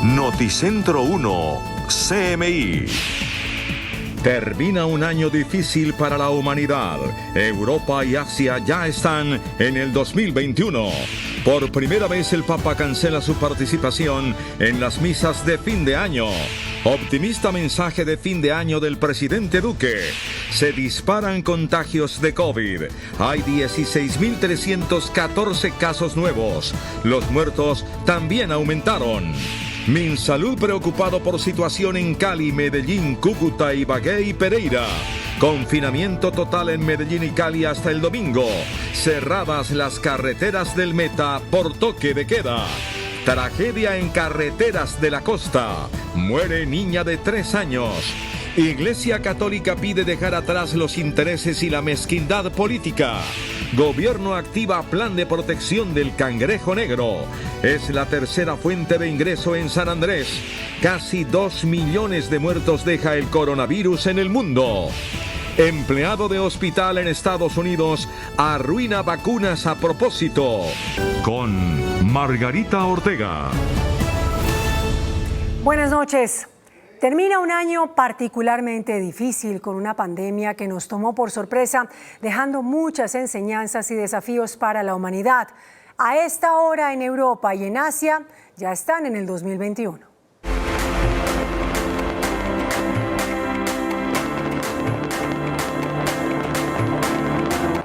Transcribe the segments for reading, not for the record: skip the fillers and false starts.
Noticentro 1, CMI. Termina un año difícil para la humanidad. Europa y Asia ya están en el 2021. Por primera vez el Papa cancela su participación en las misas de fin de año. Optimista mensaje de fin de año del presidente Duque. Se disparan contagios de COVID. Hay 16.314 casos nuevos. Los muertos también aumentaron. Minsalud preocupado por situación en Cali, Medellín, Cúcuta, Ibagué y Pereira. Confinamiento total en Medellín y Cali hasta el domingo. Cerradas las carreteras del Meta por toque de queda. Tragedia en carreteras de la costa. Muere niña de 3 años. Iglesia Católica pide dejar atrás los intereses y la mezquindad política. Gobierno activa plan de protección del cangrejo negro. Es la tercera fuente de ingreso en San Andrés. Casi 2 millones de muertos deja el coronavirus en el mundo. Empleado de hospital en Estados Unidos arruina vacunas a propósito. Con Margarita Ortega. Buenas noches. Termina un año particularmente difícil con una pandemia que nos tomó por sorpresa, dejando muchas enseñanzas y desafíos para la humanidad. A esta hora en Europa y en Asia ya están en el 2021.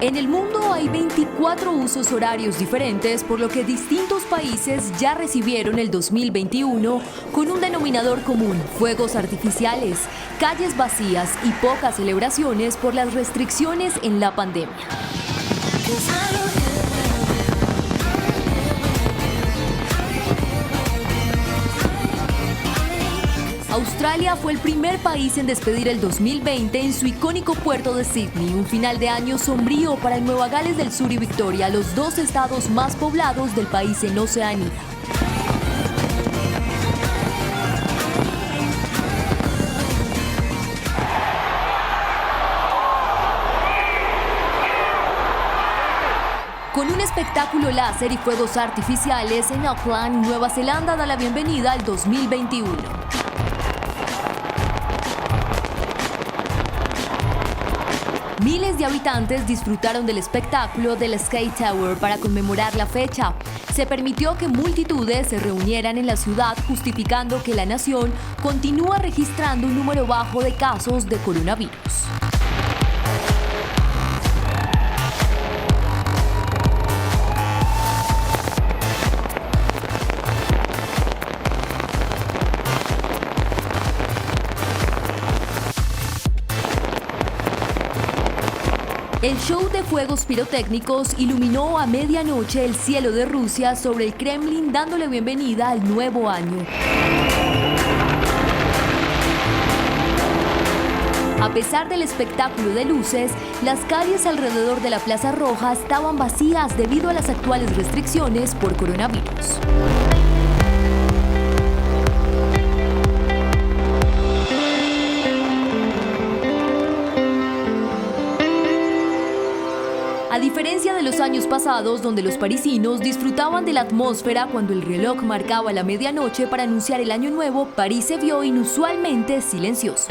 En el mundo hay 24 usos horarios diferentes, por lo que distintos países ya recibieron el 2021 con un denominador común: fuegos artificiales, calles vacías y pocas celebraciones por las restricciones en la pandemia. Australia fue el primer país en despedir el 2020 en su icónico puerto de Sydney, un final de año sombrío para Nueva Gales del Sur y Victoria, los dos estados más poblados del país en Oceanía. Con un espectáculo láser y fuegos artificiales en Auckland, Nueva Zelanda da la bienvenida al 2021. Miles de habitantes disfrutaron del espectáculo del Sky Tower para conmemorar la fecha. Se permitió que multitudes se reunieran en la ciudad, justificando que la nación continúa registrando un número bajo de casos de coronavirus. El show de fuegos pirotécnicos iluminó a medianoche el cielo de Rusia sobre el Kremlin, dándole bienvenida al nuevo año. A pesar del espectáculo de luces, las calles alrededor de la Plaza Roja estaban vacías debido a las actuales restricciones por coronavirus. A diferencia de los años pasados, donde los parisinos disfrutaban de la atmósfera cuando el reloj marcaba la medianoche para anunciar el año nuevo, París se vio inusualmente silencioso.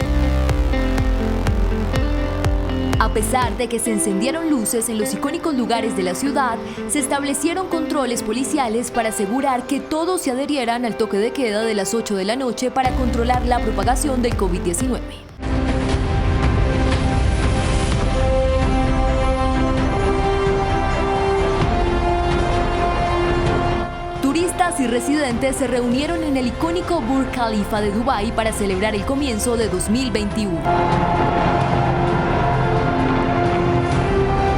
A pesar de que se encendieron luces en los icónicos lugares de la ciudad, se establecieron controles policiales para asegurar que todos se adherieran al toque de queda de las 8 de la noche para controlar la propagación del COVID-19. Turistas y residentes se reunieron en el icónico Burj Khalifa de Dubái para celebrar el comienzo de 2021.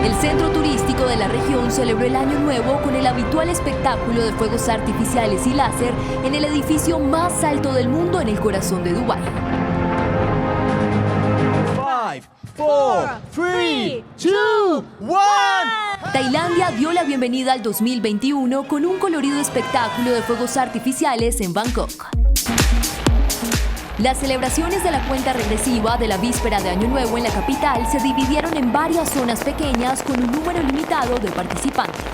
El centro turístico de la región celebró el Año Nuevo con el habitual espectáculo de fuegos artificiales y láser en el edificio más alto del mundo en el corazón de Dubái. 5, 4, 3, 2, 1. Tailandia dio la bienvenida al 2021 con un colorido espectáculo de fuegos artificiales en Bangkok. Las celebraciones de la cuenta regresiva de la víspera de Año Nuevo en la capital se dividieron en varias zonas pequeñas con un número limitado de participantes.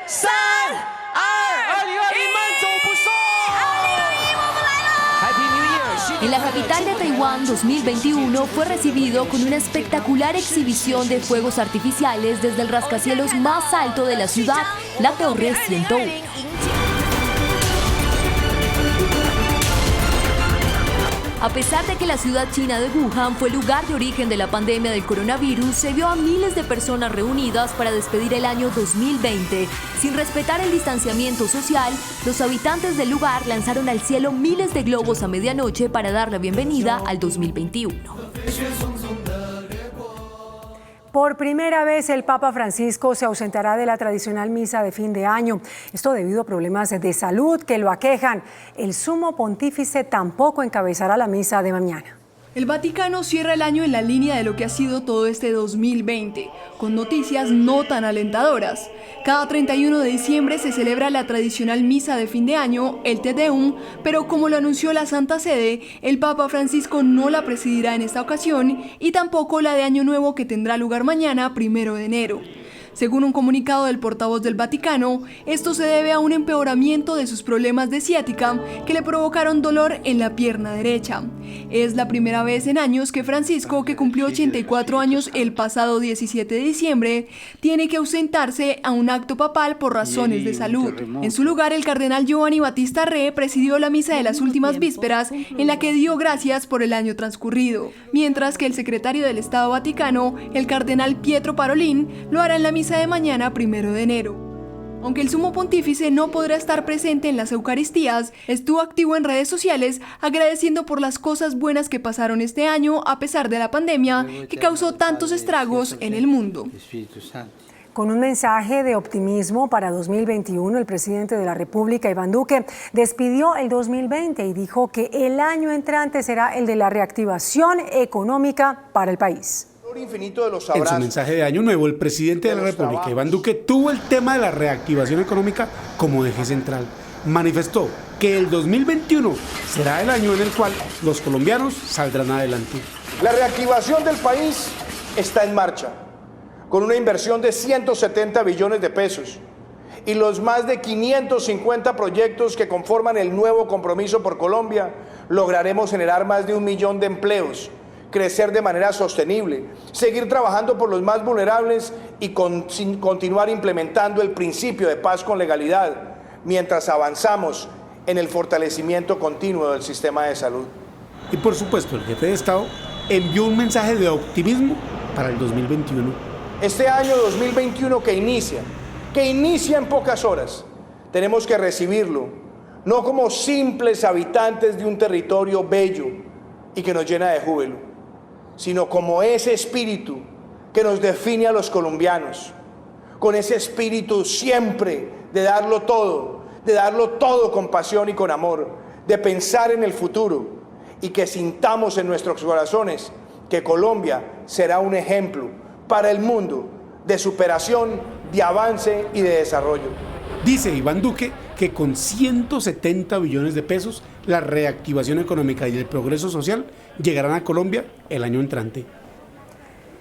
San Ar Wuhan 2021 fue recibido con una espectacular exhibición de fuegos artificiales desde el rascacielos más alto de la ciudad, la Torre 101. A pesar de que la ciudad china de Wuhan fue el lugar de origen de la pandemia del coronavirus, se vio a miles de personas reunidas para despedir el año 2020. Sin respetar el distanciamiento social, los habitantes del lugar lanzaron al cielo miles de globos a medianoche para dar la bienvenida al 2021. Por primera vez, el Papa Francisco se ausentará de la tradicional misa de fin de año. Esto debido a problemas de salud que lo aquejan. El sumo pontífice tampoco encabezará la misa de mañana. El Vaticano cierra el año en la línea de lo que ha sido todo este 2020, con noticias no tan alentadoras. Cada 31 de diciembre se celebra la tradicional misa de fin de año, el Te Deum, pero como lo anunció la Santa Sede, el Papa Francisco no la presidirá en esta ocasión y tampoco la de Año Nuevo que tendrá lugar mañana, 1 de enero. Según un comunicado del portavoz del Vaticano, esto se debe a un empeoramiento de sus problemas de ciática que le provocaron dolor en la pierna derecha. Es la primera vez en años que Francisco, que cumplió 84 años el pasado 17 de diciembre, tiene que ausentarse a un acto papal por razones de salud. En su lugar, el cardenal Giovanni Battista Re presidió la misa de las últimas vísperas, en la que dio gracias por el año transcurrido, mientras que el secretario del Estado Vaticano, el cardenal Pietro Parolin, lo hará en la misa de mañana, 1 de enero. Aunque el sumo pontífice no podrá estar presente en las Eucaristías, estuvo activo en redes sociales agradeciendo por las cosas buenas que pasaron este año a pesar de la pandemia que causó tantos estragos en el mundo. Con un mensaje de optimismo para 2021, el presidente de la República, Iván Duque, despidió el 2020 y dijo que el año entrante será el de la reactivación económica para el país. En su mensaje de Año Nuevo, el presidente de la República, Iván Duque, tuvo el tema de la reactivación económica como eje central. Manifestó que el 2021 será el año en el cual los colombianos saldrán adelante. La reactivación del país está en marcha, con una inversión de 170 billones de pesos y los más de 550 proyectos que conforman el nuevo compromiso por Colombia, lograremos generar más de 1 millón de empleos, crecer de manera sostenible, seguir trabajando por los más vulnerables y continuar implementando el principio de paz con legalidad, mientras avanzamos en el fortalecimiento continuo del sistema de salud. Y por supuesto, el jefe de Estado envió un mensaje de optimismo para el 2021. Este año 2021 que inicia en pocas horas, tenemos que recibirlo, no como simples habitantes de un territorio bello y que nos llena de júbilo, sino como ese espíritu que nos define a los colombianos, con ese espíritu siempre de darlo todo con pasión y con amor, de pensar en el futuro y que sintamos en nuestros corazones que Colombia será un ejemplo para el mundo de superación, de avance y de desarrollo. Dice Iván Duque que con 170 billones de pesos, la reactivación económica y el progreso social llegarán a Colombia el año entrante.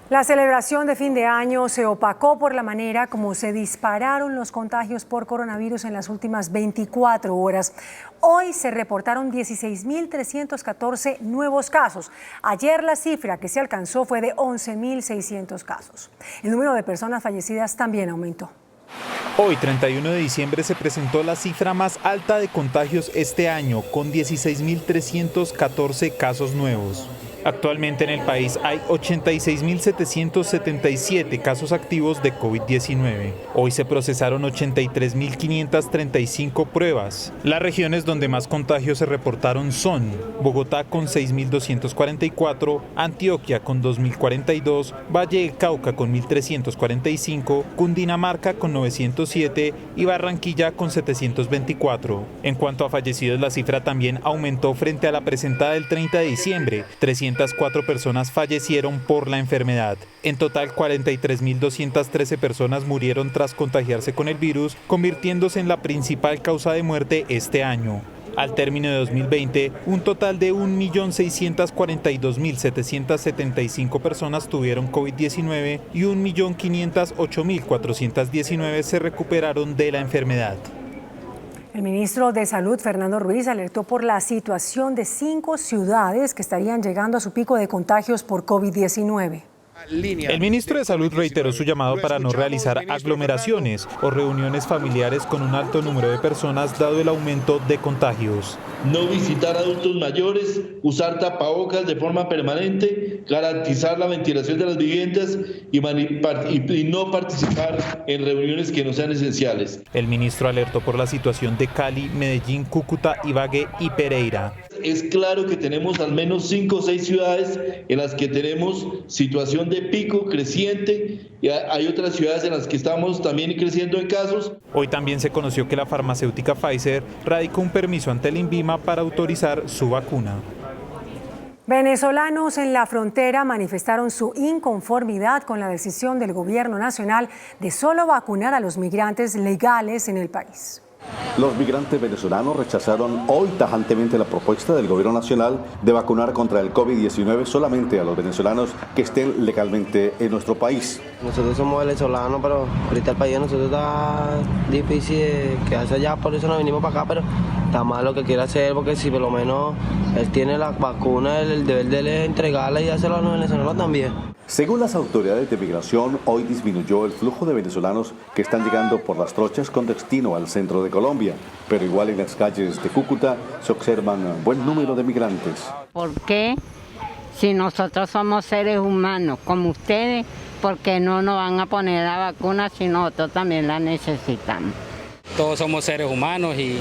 La celebración de fin de año se opacó por la manera como se dispararon los contagios por coronavirus en las últimas 24 horas. Hoy se reportaron 16.314 nuevos casos. Ayer la cifra que se alcanzó fue de 11.600 casos. El número de personas fallecidas también aumentó. Hoy, 31 de diciembre, se presentó la cifra más alta de contagios este año, con 16.314 casos nuevos. Actualmente en el país hay 86.777 casos activos de COVID-19. Hoy se procesaron 83.535 pruebas. Las regiones donde más contagios se reportaron son Bogotá con 6.244, Antioquia con 2.042, Valle del Cauca con 1.345, Cundinamarca con 907 y Barranquilla con 724. En cuanto a fallecidos, la cifra también aumentó frente a la presentada del 30 de diciembre. 304 personas fallecieron por la enfermedad. En total, 43.213 personas murieron tras contagiarse con el virus, convirtiéndose en la principal causa de muerte este año. Al término de 2020, un total de 1.642.775 personas tuvieron COVID-19 y 1.508.419 se recuperaron de la enfermedad. El ministro de Salud, Fernando Ruiz, alertó por la situación de 5 ciudades que estarían llegando a su pico de contagios por COVID-19. El ministro de Salud reiteró su llamado para no realizar aglomeraciones o reuniones familiares con un alto número de personas dado el aumento de contagios. No visitar a adultos mayores, usar tapabocas de forma permanente, garantizar la ventilación de las viviendas y no participar en reuniones que no sean esenciales. El ministro alertó por la situación de Cali, Medellín, Cúcuta, Ibagué y Pereira. Es claro que tenemos al menos 5 o 6 ciudades en las que tenemos situación de pico creciente y hay otras ciudades en las que estamos también creciendo en casos. Hoy también se conoció que la farmacéutica Pfizer radicó un permiso ante el INVIMA para autorizar su vacuna. Venezolanos en la frontera manifestaron su inconformidad con la decisión del gobierno nacional de solo vacunar a los migrantes legales en el país. Los migrantes venezolanos rechazaron hoy tajantemente la propuesta del gobierno nacional de vacunar contra el COVID-19 solamente a los venezolanos que estén legalmente en nuestro país. Nosotros somos venezolanos, pero ahorita el país de nosotros está difícil que hace allá, por eso nos vinimos para acá, pero está mal lo que quiere hacer, porque si por lo menos él tiene la vacuna, el deber de él es entregarla y dársela a los venezolanos también. Según las autoridades de migración, hoy disminuyó el flujo de venezolanos que están llegando por las trochas con destino al centro de Colombia, pero igual en las calles de Cúcuta se observan buen número de migrantes. ¿Por qué? Si nosotros somos seres humanos como ustedes, ¿por qué no nos van a poner la vacuna si nosotros también la necesitamos? Todos somos seres humanos y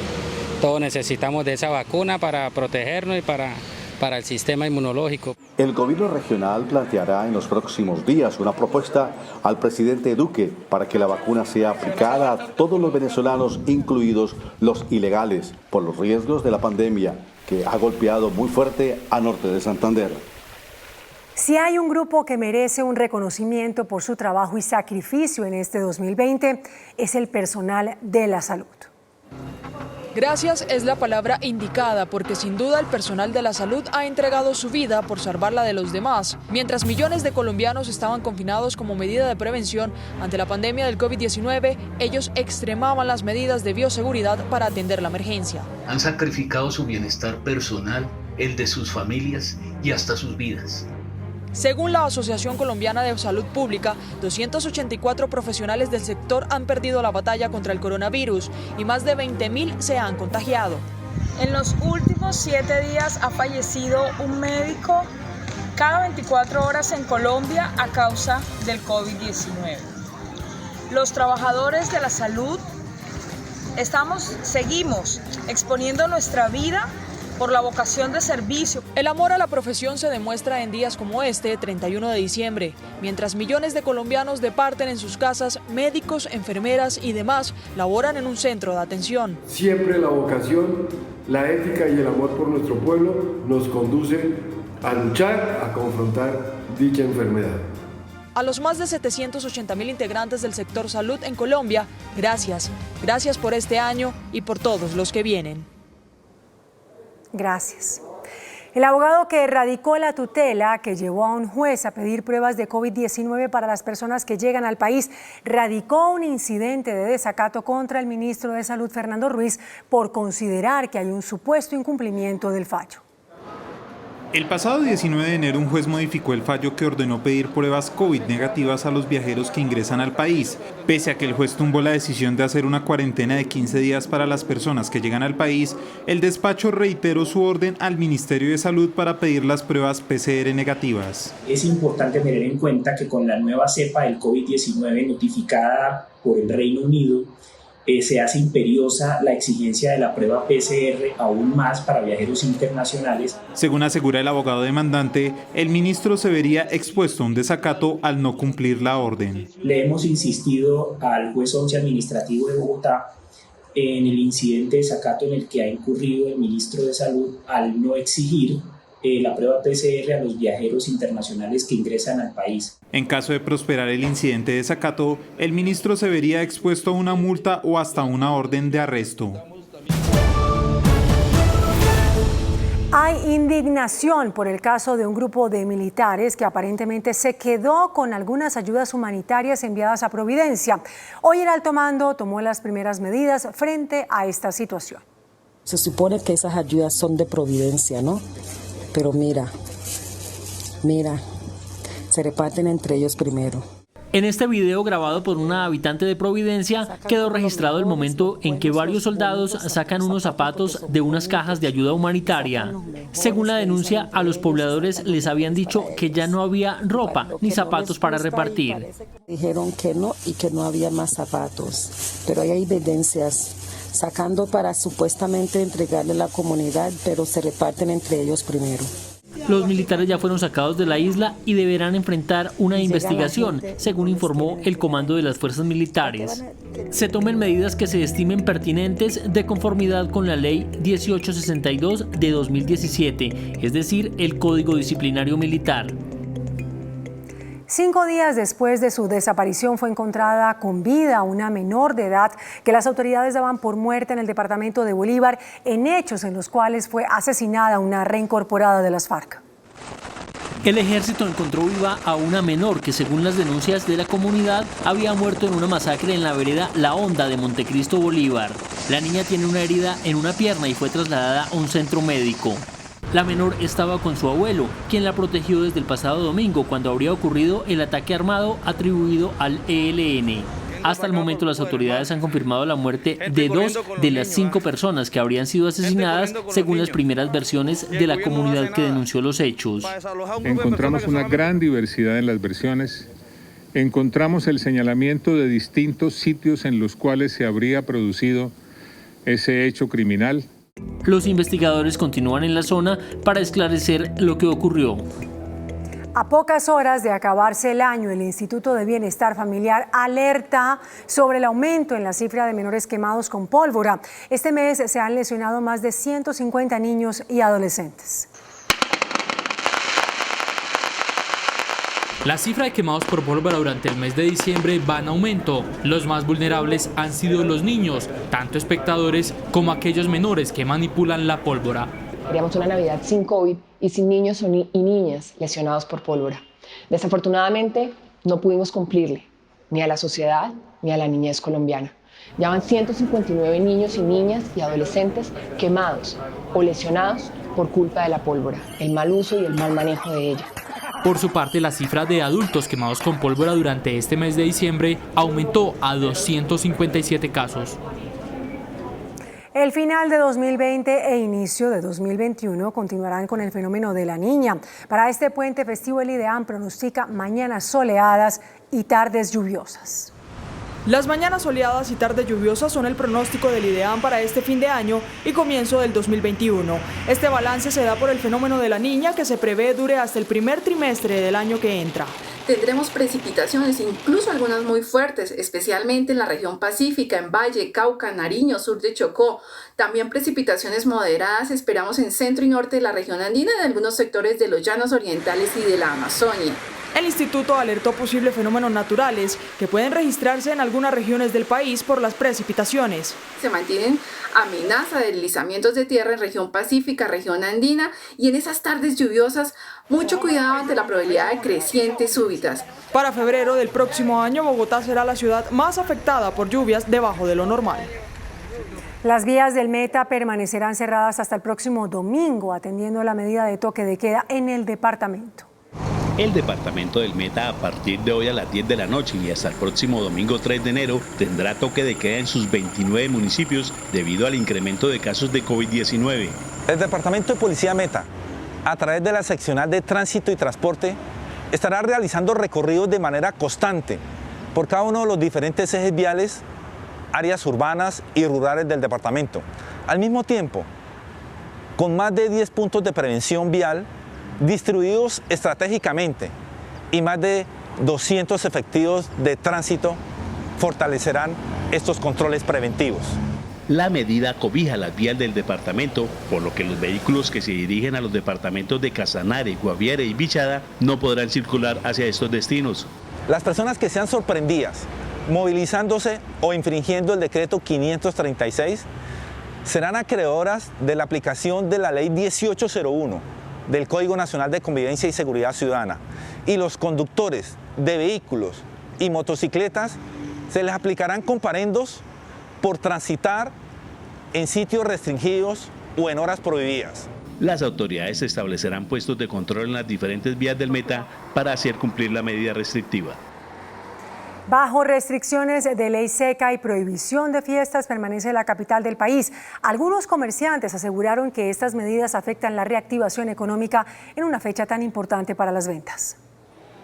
todos necesitamos de esa vacuna para protegernos y para el sistema inmunológico. El gobierno regional planteará en los próximos días una propuesta al presidente Duque para que la vacuna sea aplicada a todos los venezolanos, incluidos los ilegales, por los riesgos de la pandemia que ha golpeado muy fuerte a norte de Santander. Si hay un grupo que merece un reconocimiento por su trabajo y sacrificio en este 2020, es el personal de la salud. Gracias es la palabra indicada porque sin duda el personal de la salud ha entregado su vida por salvar la de los demás. Mientras millones de colombianos estaban confinados como medida de prevención ante la pandemia del COVID-19, ellos extremaban las medidas de bioseguridad para atender la emergencia. Han sacrificado su bienestar personal, el de sus familias y hasta sus vidas. Según la Asociación Colombiana de Salud Pública, 284 profesionales del sector han perdido la batalla contra el coronavirus y más de 20.000 se han contagiado. En los últimos 7 días ha fallecido un médico cada 24 horas en Colombia a causa del COVID-19. Los trabajadores de la salud seguimos exponiendo nuestra vida por la vocación de servicio. El amor a la profesión se demuestra en días como este, 31 de diciembre. Mientras millones de colombianos departen en sus casas, médicos, enfermeras y demás laboran en un centro de atención. Siempre la vocación, la ética y el amor por nuestro pueblo nos conducen a luchar, a confrontar dicha enfermedad. A los más de 780.000 integrantes del sector salud en Colombia, gracias. Gracias por este año y por todos los que vienen. Gracias. El abogado que radicó la tutela que llevó a un juez a pedir pruebas de COVID-19 para las personas que llegan al país radicó un incidente de desacato contra el ministro de Salud, Fernando Ruiz, por considerar que hay un supuesto incumplimiento del fallo. El pasado 19 de enero un juez modificó el fallo que ordenó pedir pruebas COVID negativas a los viajeros que ingresan al país. Pese a que el juez tumbó la decisión de hacer una cuarentena de 15 días para las personas que llegan al país, el despacho reiteró su orden al Ministerio de Salud para pedir las pruebas PCR negativas. Es importante tener en cuenta que con la nueva cepa del COVID-19 notificada por el Reino Unido, se hace imperiosa la exigencia de la prueba PCR aún más para viajeros internacionales. Según asegura el abogado demandante, el ministro se vería expuesto a un desacato al no cumplir la orden. Le hemos insistido al juez 11 administrativo de Bogotá en el incidente de desacato en el que ha incurrido el ministro de Salud al no exigir la prueba PCR a los viajeros internacionales que ingresan al país. En caso de prosperar el incidente de desacato, el ministro se vería expuesto a una multa o hasta una orden de arresto. Hay Hay indignación por el caso de un grupo de militares que aparentemente se quedó con algunas ayudas humanitarias enviadas a Providencia. Hoy el alto mando tomó las primeras medidas frente a esta situación. Se supone que esas ayudas son de Providencia, ¿no? Pero mira, se reparten entre ellos primero. En este video grabado por una habitante de Providencia quedó registrado el momento en que varios soldados sacan unos zapatos de unas cajas de ayuda humanitaria. Según la denuncia, a los pobladores les habían dicho que ya no había ropa ni zapatos para repartir. Dijeron que no y que no había más zapatos, pero hay evidencias sacando para supuestamente entregarle a la comunidad, pero se reparten entre ellos primero. Los militares ya fueron sacados de la isla y deberán enfrentar una investigación, según informó el comando de las fuerzas militares. Se tomen medidas que se estimen pertinentes de conformidad con la Ley 1862 de 2017, es decir, el Código Disciplinario Militar. 5 días después de su desaparición fue encontrada con vida una menor de edad que las autoridades daban por muerta en el departamento de Bolívar en hechos en los cuales fue asesinada una reincorporada de las FARC. El ejército encontró viva a una menor que, según las denuncias de la comunidad, había muerto en una masacre en la vereda La Honda de Montecristo, Bolívar. La niña tiene una herida en una pierna y fue trasladada a un centro médico. La menor estaba con su abuelo, quien la protegió desde el pasado domingo, cuando habría ocurrido el ataque armado atribuido al ELN. Hasta el momento, las autoridades han confirmado la muerte de 2 de las 5 personas que habrían sido asesinadas, según las primeras versiones de la comunidad que denunció los hechos. Encontramos una gran diversidad en las versiones. Encontramos el señalamiento de distintos sitios en los cuales se habría producido ese hecho criminal. Los investigadores continúan en la zona para esclarecer lo que ocurrió. A pocas horas de acabarse el año, el Instituto de Bienestar Familiar alerta sobre el aumento en la cifra de menores quemados con pólvora. Este mes se han lesionado más de 150 niños y adolescentes. La cifra de quemados por pólvora durante el mes de diciembre va en aumento. Los más vulnerables han sido los niños, tanto espectadores como aquellos menores que manipulan la pólvora. Queríamos una Navidad sin COVID y sin niños y niñas lesionados por pólvora. Desafortunadamente, no pudimos cumplirle, ni a la sociedad ni a la niñez colombiana. Ya van 159 niños y niñas y adolescentes quemados o lesionados por culpa de la pólvora, el mal uso y el mal manejo de ella. Por su parte, la cifra de adultos quemados con pólvora durante este mes de diciembre aumentó a 257 casos. El final de 2020 e inicio de 2021 continuarán con el fenómeno de la Niña. Para este puente festivo, el IDEAM pronostica mañanas soleadas y tardes lluviosas. Las mañanas soleadas y tardes lluviosas son el pronóstico del IDEAM para este fin de año y comienzo del 2021. Este balance se da por el fenómeno de la Niña, que se prevé dure hasta el primer trimestre del año que entra. Tendremos precipitaciones, incluso algunas muy fuertes, especialmente en la región pacífica, en Valle, Cauca, Nariño, sur de Chocó. También precipitaciones moderadas esperamos en centro y norte de la región andina y en algunos sectores de los llanos orientales y de la Amazonia. El instituto alertó posibles fenómenos naturales que pueden registrarse en algunas regiones del país por las precipitaciones. Se mantienen amenaza de deslizamientos de tierra en región pacífica, región andina, y en esas tardes lluviosas, mucho cuidado ante la probabilidad de crecientes súbitas. Para febrero del próximo año, Bogotá será la ciudad más afectada por lluvias debajo de lo normal. Las vías del Meta permanecerán cerradas hasta el próximo domingo, atendiendo a la medida de toque de queda en el departamento. El departamento del Meta, a partir de hoy a las 10 de la noche y hasta el próximo domingo 3 de enero, tendrá toque de queda en sus 29 municipios debido al incremento de casos de COVID-19. El Departamento de Policía Meta, a través de la seccional de Tránsito y Transporte, estará realizando recorridos de manera constante por cada uno de los diferentes ejes viales, áreas urbanas y rurales del departamento. Al mismo tiempo, con más de 10 puntos de prevención vial distribuidos estratégicamente y más de 200 efectivos de tránsito fortalecerán estos controles preventivos. La medida cobija las vías del departamento, por lo que los vehículos que se dirigen a los departamentos de Casanare, Guaviare y Bichada no podrán circular hacia estos destinos. Las personas que sean sorprendidas movilizándose o infringiendo el decreto 536 serán acreedoras de la aplicación de la Ley 1801 del Código Nacional de Convivencia y Seguridad Ciudadana, y los conductores de vehículos y motocicletas se les aplicarán comparendos por transitar en sitios restringidos o en horas prohibidas. Las autoridades establecerán puestos de control en las diferentes vías del Meta para hacer cumplir la medida restrictiva. Bajo restricciones de ley seca y prohibición de fiestas permanece la capital del país. Algunos comerciantes aseguraron que estas medidas afectan la reactivación económica en una fecha tan importante para las ventas.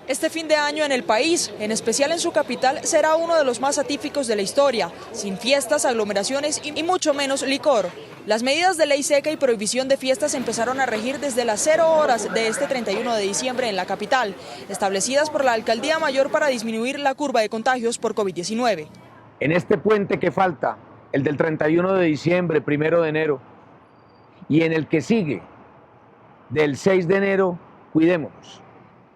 Este fin de año en el país, en especial en su capital, será uno de los más atípicos de la historia, sin fiestas, aglomeraciones y mucho menos licor. Las medidas de ley seca y prohibición de fiestas empezaron a regir desde las 0 horas de este 31 de diciembre en la capital, establecidas por la Alcaldía Mayor para disminuir la curva de contagios por COVID-19. En este puente que falta, el del 31 de diciembre, 1 de enero, y en el que sigue, del 6 de enero, cuidémonos.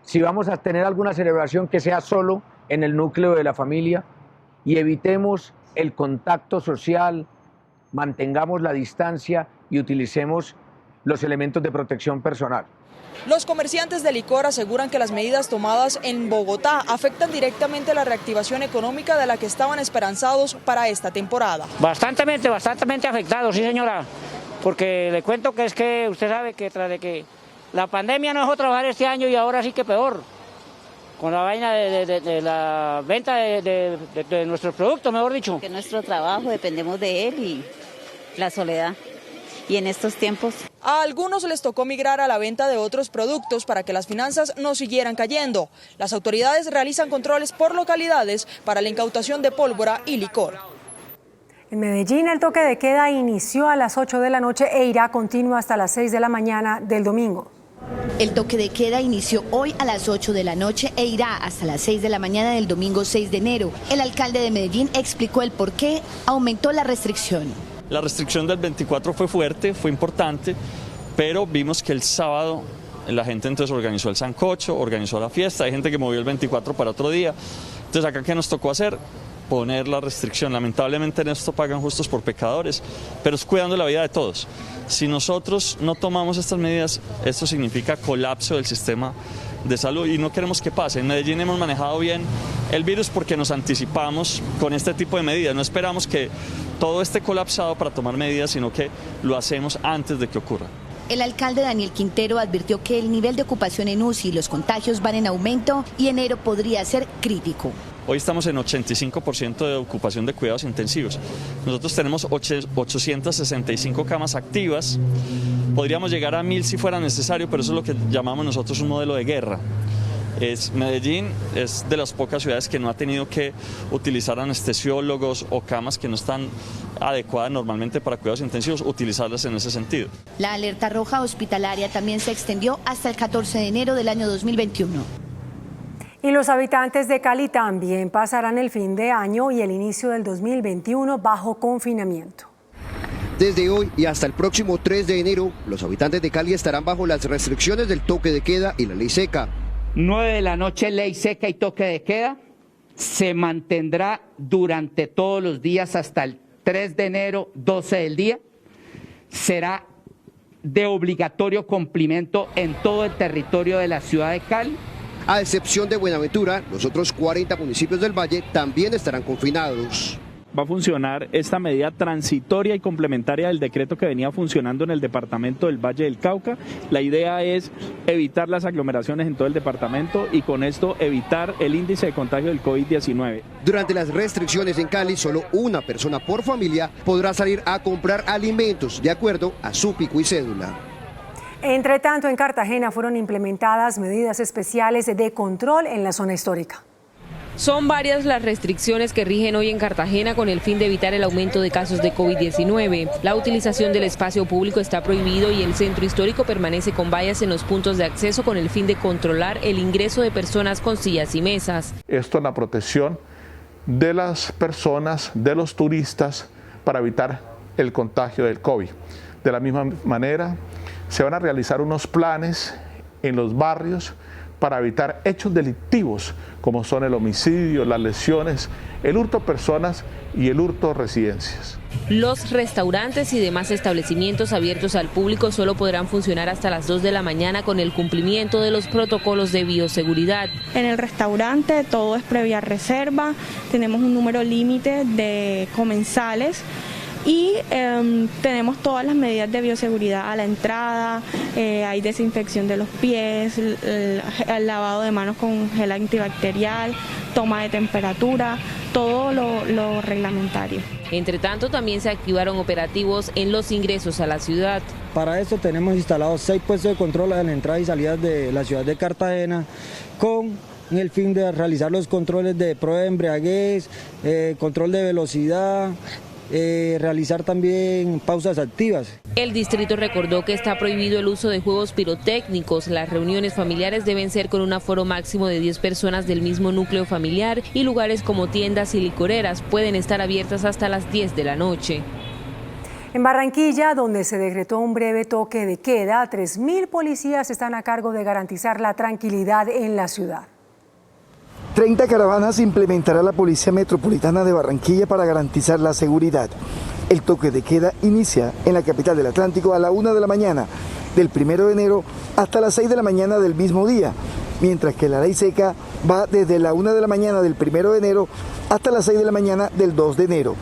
Si vamos a tener alguna celebración, que sea solo en el núcleo de la familia, y evitemos el contacto social, mantengamos la distancia y utilicemos los elementos de protección personal. Los comerciantes de licor aseguran que las medidas tomadas en Bogotá afectan directamente la reactivación económica de la que estaban esperanzados para esta temporada. Bastante afectado, sí señora, porque le cuento que es que usted sabe que tras de que la pandemia no dejó trabajar este año y ahora sí que peor, con la vaina de la venta de nuestros productos, mejor dicho. Que nuestro trabajo dependemos de él y la soledad. Y en estos tiempos. A algunos les tocó migrar a la venta de otros productos para que las finanzas no siguieran cayendo. Las autoridades realizan controles por localidades para la incautación de pólvora y licor. En Medellín, el toque de queda inició a las 8 de la noche e irá continuo hasta las 6 de la mañana del domingo. El toque de queda inició hoy a las 8 de la noche e irá hasta las 6 de la mañana del domingo 6 de enero. El alcalde de Medellín explicó el por qué aumentó la restricción. La restricción del 24 fue fuerte, fue importante, pero vimos que el sábado la gente entonces organizó el sancocho, organizó la fiesta, hay gente que movió el 24 para otro día. Entonces acá, ¿qué nos tocó hacer? Poner la restricción. Lamentablemente en esto pagan justos por pecadores, pero es cuidando la vida de todos. Si nosotros no tomamos estas medidas, esto significa colapso del sistema de salud y no queremos que pase. En Medellín hemos manejado bien el virus porque nos anticipamos con este tipo de medidas. No esperamos que todo esté colapsado para tomar medidas, sino que lo hacemos antes de que ocurra. El alcalde Daniel Quintero advirtió que el nivel de ocupación en UCI y los contagios van en aumento y enero podría ser crítico. Hoy estamos en 85% de ocupación de cuidados intensivos. Nosotros tenemos 865 camas activas. Podríamos llegar a 1000 si fuera necesario, pero eso es lo que llamamos nosotros un modelo de guerra. Medellín es de las pocas ciudades que no ha tenido que utilizar anestesiólogos o camas que no están adecuadas normalmente para cuidados intensivos, utilizarlas en ese sentido. La alerta roja hospitalaria también se extendió hasta el 14 de enero del año 2021. Y los habitantes de Cali también pasarán el fin de año y el inicio del 2021 bajo confinamiento. Desde hoy y hasta el próximo 3 de enero, los habitantes de Cali estarán bajo las restricciones del toque de queda y la ley seca. 9 de la noche, ley seca y toque de queda. Se mantendrá durante todos los días hasta el 3 de enero, 12 del día. Será de obligatorio cumplimiento en todo el territorio de la ciudad de Cali. A excepción de Buenaventura, los otros 40 municipios del Valle también estarán confinados. Va a funcionar esta medida transitoria y complementaria del decreto que venía funcionando en el departamento del Valle del Cauca. La idea es evitar las aglomeraciones en todo el departamento y con esto evitar el índice de contagio del COVID-19. Durante las restricciones en Cali, solo una persona por familia podrá salir a comprar alimentos de acuerdo a su pico y cédula. Entre tanto, en Cartagena fueron implementadas medidas especiales de control en la zona histórica. Son varias las restricciones que rigen hoy en Cartagena con el fin de evitar el aumento de casos de COVID-19. La utilización del espacio público está prohibido y el centro histórico permanece con vallas en los puntos de acceso con el fin de controlar el ingreso de personas con sillas y mesas. Esto es la protección de las personas, de los turistas, para evitar el contagio del COVID. De la misma manera, se van a realizar unos planes en los barrios para evitar hechos delictivos como son el homicidio, las lesiones, el hurto a personas y el hurto a residencias. Los restaurantes y demás establecimientos abiertos al público solo podrán funcionar hasta las 2 de la mañana con el cumplimiento de los protocolos de bioseguridad. En el restaurante todo es previa reserva, tenemos un número límite de comensales y tenemos todas las medidas de bioseguridad a la entrada, hay desinfección de los pies, el lavado de manos con gel antibacterial, toma de temperatura, todo lo reglamentario. Entre tanto, también se activaron operativos en los ingresos a la ciudad. Para esto tenemos instalados 6 puestos de control en la entrada y salida de la ciudad de Cartagena con el fin de realizar los controles de prueba de embriaguez, control de velocidad, realizar también pausas activas. El distrito recordó que está prohibido el uso de juegos pirotécnicos. Las reuniones familiares deben ser con un aforo máximo de 10 personas del mismo núcleo familiar y lugares como tiendas y licoreras pueden estar abiertas hasta las 10 de la noche. En Barranquilla, donde se decretó un breve toque de queda, 3.000 policías están a cargo de garantizar la tranquilidad en la ciudad. 30 caravanas implementará la Policía Metropolitana de Barranquilla para garantizar la seguridad. El toque de queda inicia en la capital del Atlántico a la 1 de la mañana del 1 de enero hasta las 6 de la mañana del mismo día, mientras que la ley seca va desde la 1 de la mañana del 1 de enero hasta las 6 de la mañana del 2 de enero.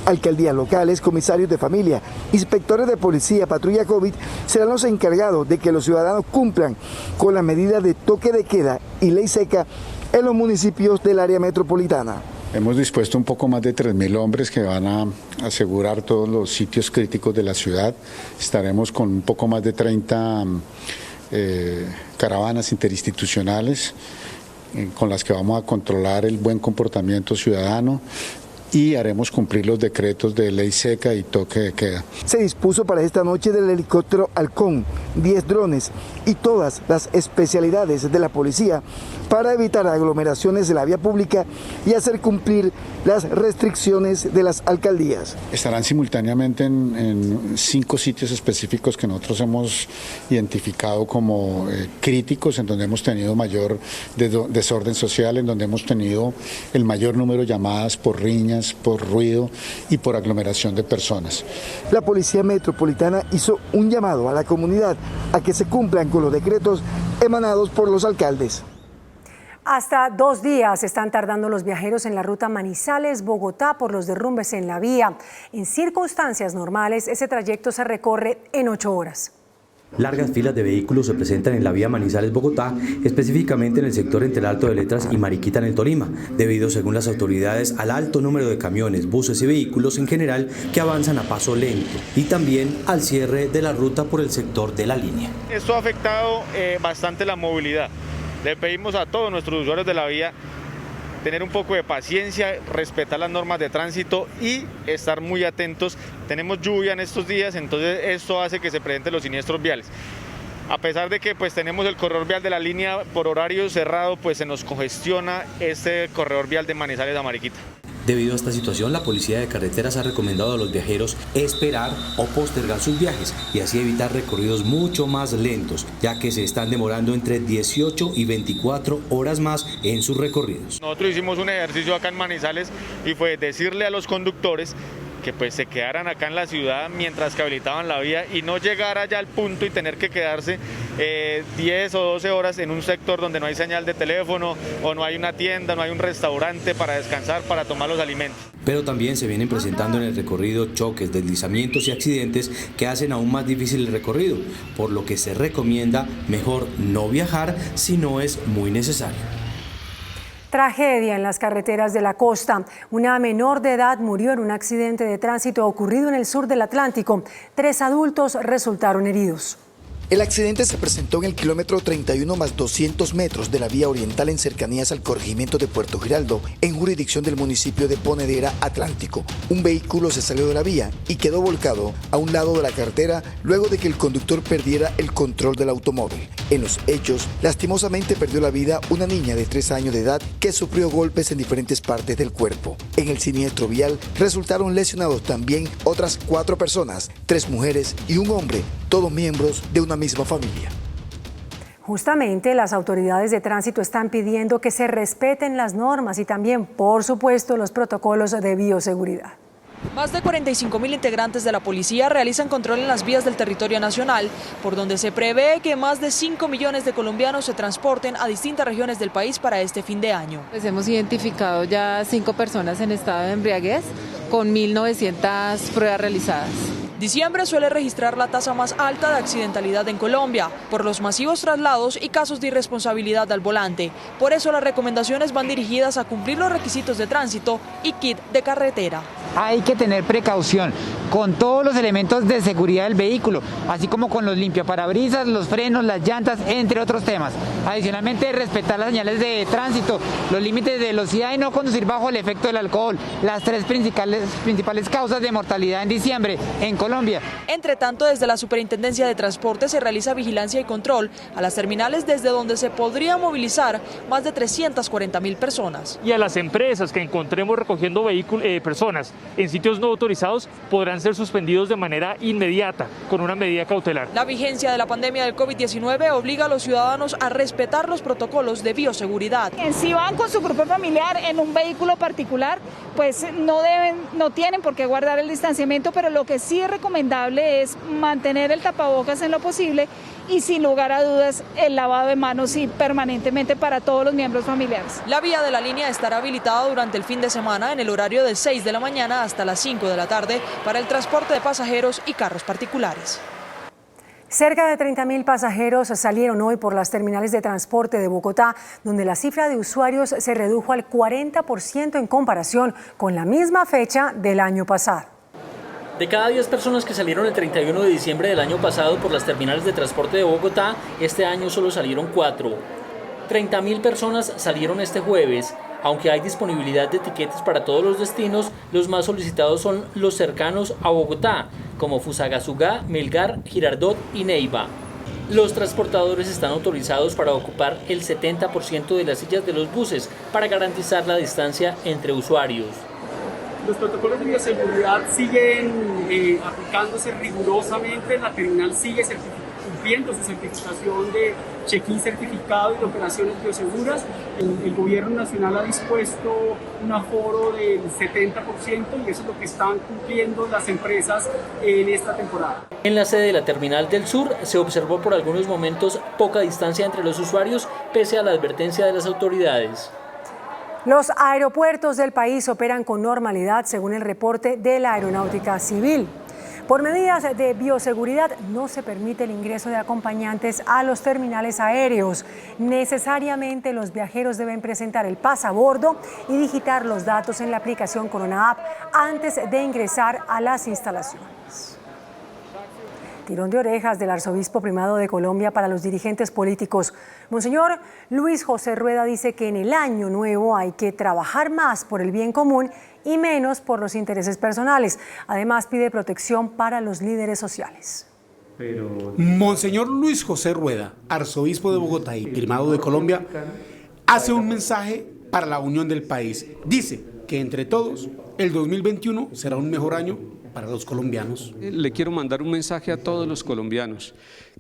Alcaldías locales, comisarios de familia, inspectores de policía, patrulla COVID serán los encargados de que los ciudadanos cumplan con las medidas de toque de queda y ley seca en los municipios del área metropolitana. Hemos dispuesto un poco más de 3.000 hombres que van a asegurar todos los sitios críticos de la ciudad. Estaremos con un poco más de 30 caravanas interinstitucionales con las que vamos a controlar el buen comportamiento ciudadano y haremos cumplir los decretos de ley seca y toque de queda. Se dispuso para esta noche del helicóptero Halcón, 10 drones y todas las especialidades de la policía para evitar aglomeraciones de la vía pública y hacer cumplir las restricciones de las alcaldías. Estarán simultáneamente en 5 sitios específicos que nosotros hemos identificado como críticos, en donde hemos tenido mayor desorden social, en donde hemos tenido el mayor número de llamadas por riñas, por ruido y por aglomeración de personas. La Policía Metropolitana hizo un llamado a la comunidad a que se cumplan con los decretos emanados por los alcaldes. Hasta 2 días están tardando los viajeros en la ruta Manizales-Bogotá por los derrumbes en la vía. En circunstancias normales, ese trayecto se recorre en 8 horas. Largas filas de vehículos se presentan en la vía Manizales-Bogotá, específicamente en el sector entre el Alto de Letras y Mariquita en el Tolima, debido, según las autoridades, al alto número de camiones, buses y vehículos en general que avanzan a paso lento y también al cierre de la ruta por el sector de la línea. Esto ha afectado bastante la movilidad. Le pedimos a todos nuestros usuarios de la vía tener un poco de paciencia, respetar las normas de tránsito y estar muy atentos. Tenemos lluvia en estos días, entonces esto hace que se presenten los siniestros viales. A pesar de que pues tenemos el corredor vial de la línea por horario cerrado, pues se nos congestiona este corredor vial de Manizales a Mariquita. Debido a esta situación, la Policía de Carreteras ha recomendado a los viajeros esperar o postergar sus viajes y así evitar recorridos mucho más lentos, ya que se están demorando entre 18 y 24 horas más en sus recorridos. Nosotros hicimos un ejercicio acá en Manizales y fue decirle a los conductores que pues se quedaran acá en la ciudad mientras que habilitaban la vía y no llegar allá al punto y tener que quedarse 10 o 12 horas en un sector donde no hay señal de teléfono o no hay una tienda, no hay un restaurante para descansar, para tomar los alimentos. Pero también se vienen presentando en el recorrido choques, deslizamientos y accidentes que hacen aún más difícil el recorrido, por lo que se recomienda mejor no viajar si no es muy necesario. Tragedia en las carreteras de la costa. Una menor de edad murió en un accidente de tránsito ocurrido en el sur del Atlántico. 3 adultos resultaron heridos. El accidente se presentó en el kilómetro 31 más 200 metros de la vía oriental en cercanías al corregimiento de Puerto Giraldo, en jurisdicción del municipio de Ponedera, Atlántico. Un vehículo se salió de la vía y quedó volcado a un lado de la carretera luego de que el conductor perdiera el control del automóvil. En los hechos, lastimosamente perdió la vida una niña de 3 años de edad que sufrió golpes en diferentes partes del cuerpo. En el siniestro vial resultaron lesionados también otras 4 personas, 3 mujeres y un hombre, todos miembros de una misma familia. Justamente las autoridades de tránsito están pidiendo que se respeten las normas y también, por supuesto, los protocolos de bioseguridad. Más de 45.000 integrantes de la policía realizan control en las vías del territorio nacional, por donde se prevé que más de 5 millones de colombianos se transporten a distintas regiones del país para este fin de año. Pues hemos identificado ya 5 personas en estado de embriaguez con 1.900 pruebas realizadas. Diciembre suele registrar la tasa más alta de accidentalidad en Colombia, por los masivos traslados y casos de irresponsabilidad al volante. Por eso las recomendaciones van dirigidas a cumplir los requisitos de tránsito y kit de carretera. Hay que tener precaución con todos los elementos de seguridad del vehículo, así como con los limpiaparabrisas, los frenos, las llantas, entre otros temas. Adicionalmente, respetar las señales de tránsito, los límites de velocidad y no conducir bajo el efecto del alcohol, las 3 principales causas de mortalidad en diciembre en Colombia. Entre tanto, desde la Superintendencia de Transporte se realiza vigilancia y control a las terminales desde donde se podría movilizar más de 340.000 personas. Y a las empresas que encontremos recogiendo personas en sitios no autorizados podrán ser suspendidos de manera inmediata con una medida cautelar. La vigencia de la pandemia del COVID-19 obliga a los ciudadanos a respetar los protocolos de bioseguridad. Si van con su grupo familiar en un vehículo particular, pues no tienen por qué guardar el distanciamiento, pero lo que sí es recomendable es mantener el tapabocas en lo posible y sin lugar a dudas el lavado de manos y permanentemente para todos los miembros familiares. La vía de la línea estará habilitada durante el fin de semana en el horario de 6 de la mañana hasta las 5 de la tarde para el transporte de pasajeros y carros particulares. Cerca de 30.000 pasajeros salieron hoy por las terminales de transporte de Bogotá, donde la cifra de usuarios se redujo al 40% en comparación con la misma fecha del año pasado. De cada 10 personas que salieron el 31 de diciembre del año pasado por las terminales de transporte de Bogotá, este año solo salieron 4. 30.000 personas salieron este jueves. Aunque hay disponibilidad de tiquetes para todos los destinos, los más solicitados son los cercanos a Bogotá, como Fusagasugá, Melgar, Girardot y Neiva. Los transportadores están autorizados para ocupar el 70% de las sillas de los buses para garantizar la distancia entre usuarios. Los protocolos de bioseguridad siguen aplicándose rigurosamente, la terminal sigue cumpliendo su certificación de check-in certificado y de operaciones bioseguras. El gobierno nacional ha dispuesto un aforo del 70% y eso es lo que están cumpliendo las empresas en esta temporada. En la sede de la Terminal del Sur se observó por algunos momentos poca distancia entre los usuarios pese a la advertencia de las autoridades. Los aeropuertos del país operan con normalidad según el reporte de la Aeronáutica Civil. Por medidas de bioseguridad no se permite el ingreso de acompañantes a los terminales aéreos. Necesariamente los viajeros deben presentar el pasabordo y digitar los datos en la aplicación Corona App antes de ingresar a las instalaciones. Tirón de orejas del arzobispo primado de Colombia para los dirigentes políticos. Monseñor Luis José Rueda dice que en el año nuevo hay que trabajar más por el bien común y menos por los intereses personales. Además, pide protección para los líderes sociales. Monseñor Luis José Rueda, arzobispo de Bogotá y primado de Colombia, hace un mensaje para la unión del país. Dice que entre todos, el 2021 será un mejor año para los colombianos. Le quiero mandar un mensaje a todos los colombianos,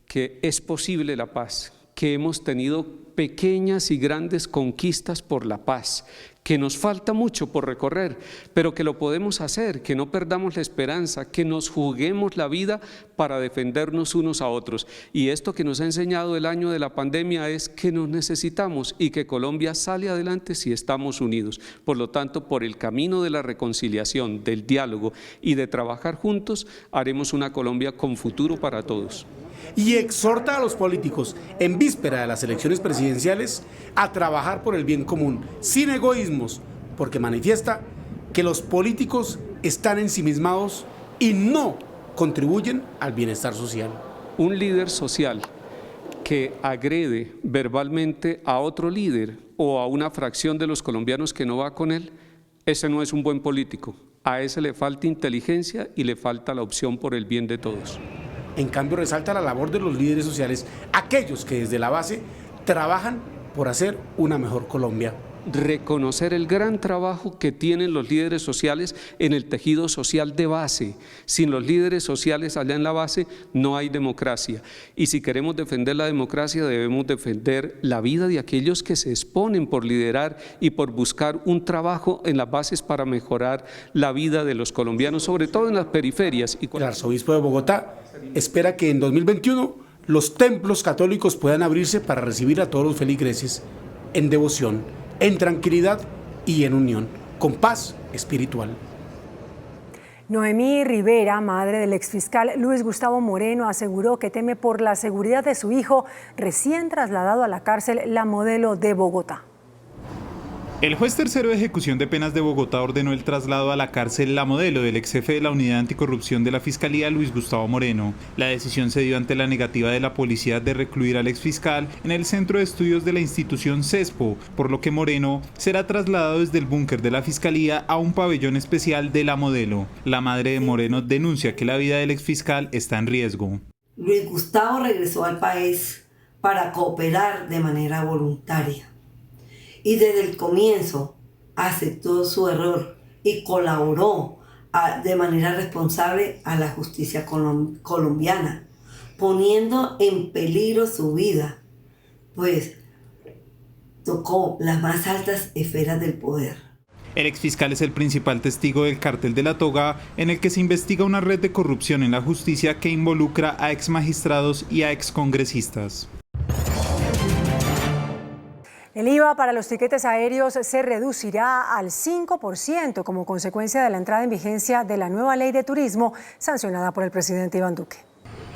que es posible la paz, que hemos tenido pequeñas y grandes conquistas por la paz, que nos falta mucho por recorrer, pero que lo podemos hacer, que no perdamos la esperanza, que nos juguemos la vida para defendernos unos a otros. Y esto que nos ha enseñado el año de la pandemia es que nos necesitamos y que Colombia sale adelante si estamos unidos. Por lo tanto, por el camino de la reconciliación, del diálogo y de trabajar juntos, haremos una Colombia con futuro para todos. Y exhorta a los políticos, en víspera de las elecciones presidenciales, a trabajar por el bien común, sin egoísmos, porque manifiesta que los políticos están ensimismados y no contribuyen al bienestar social. Un líder social que agrede verbalmente a otro líder o a una fracción de los colombianos que no va con él, ese no es un buen político. A ese le falta inteligencia y le falta la opción por el bien de todos. En cambio, resalta la labor de los líderes sociales, aquellos que desde la base trabajan por hacer una mejor Colombia. reconocer el gran trabajo que tienen los líderes sociales en el tejido social de base. Sin los líderes sociales allá en la base no hay democracia. Y si queremos defender la democracia, debemos defender la vida de aquellos que se exponen por liderar y por buscar un trabajo en las bases para mejorar la vida de los colombianos, sobre todo en las periferias. El arzobispo de Bogotá espera que en 2021 los templos católicos puedan abrirse para recibir a todos los feligreses en devoción, en tranquilidad y en unión, con paz espiritual. Noemí Rivera, madre del exfiscal Luis Gustavo Moreno, aseguró que teme por la seguridad de su hijo, recién trasladado a la cárcel La Modelo de Bogotá. El juez tercero de ejecución de penas de Bogotá ordenó el traslado a la cárcel La Modelo del ex jefe de la Unidad Anticorrupción de la Fiscalía, Luis Gustavo Moreno. La decisión se dio ante la negativa de la policía de recluir al exfiscal en el centro de estudios de la institución CESPO, por lo que Moreno será trasladado desde el búnker de la Fiscalía a un pabellón especial de La Modelo. La madre de Moreno denuncia que la vida del exfiscal está en riesgo. Luis Gustavo regresó al país para cooperar de manera voluntaria. Y desde el comienzo aceptó su error y colaboró de manera responsable a la justicia colombiana, poniendo en peligro su vida, pues tocó las más altas esferas del poder. El exfiscal es el principal testigo del cártel de la Toga, en el que se investiga una red de corrupción en la justicia que involucra a exmagistrados y a excongresistas. El IVA para los tiquetes aéreos se reducirá al 5% como consecuencia de la entrada en vigencia de la nueva ley de turismo sancionada por el presidente Iván Duque.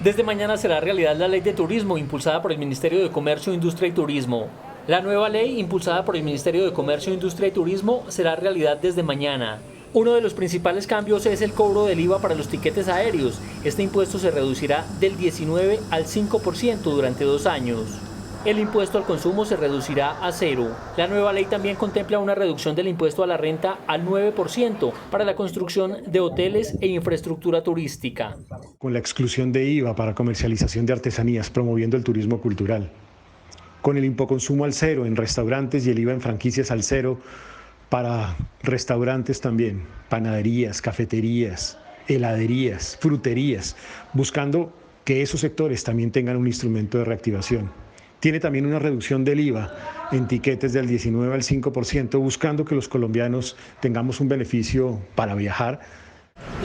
Desde mañana será realidad la ley de turismo impulsada por el Ministerio de Comercio, Industria y Turismo. La nueva ley impulsada por el Ministerio de Comercio, Industria y Turismo será realidad desde mañana. Uno de los principales cambios es el cobro del IVA para los tiquetes aéreos. Este impuesto se reducirá del 19 al 5% durante 2 años. El impuesto al consumo se reducirá a 0. La nueva ley también contempla una reducción del impuesto a la renta al 9% para la construcción de hoteles e infraestructura turística. Con la exclusión de IVA para comercialización de artesanías, promoviendo el turismo cultural. Con el impoconsumo al 0 en restaurantes y el IVA en franquicias al 0 para restaurantes también, panaderías, cafeterías, heladerías, fruterías, buscando que esos sectores también tengan un instrumento de reactivación. Tiene también una reducción del IVA en tiquetes del 19 al 5%, buscando que los colombianos tengamos un beneficio para viajar.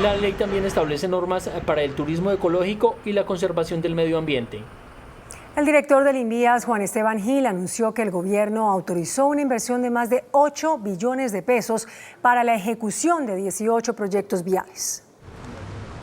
La ley también establece normas para el turismo ecológico y la conservación del medio ambiente. El director del INVIAS, Juan Esteban Gil, anunció que el gobierno autorizó una inversión de más de 8 billones de pesos para la ejecución de 18 proyectos viales.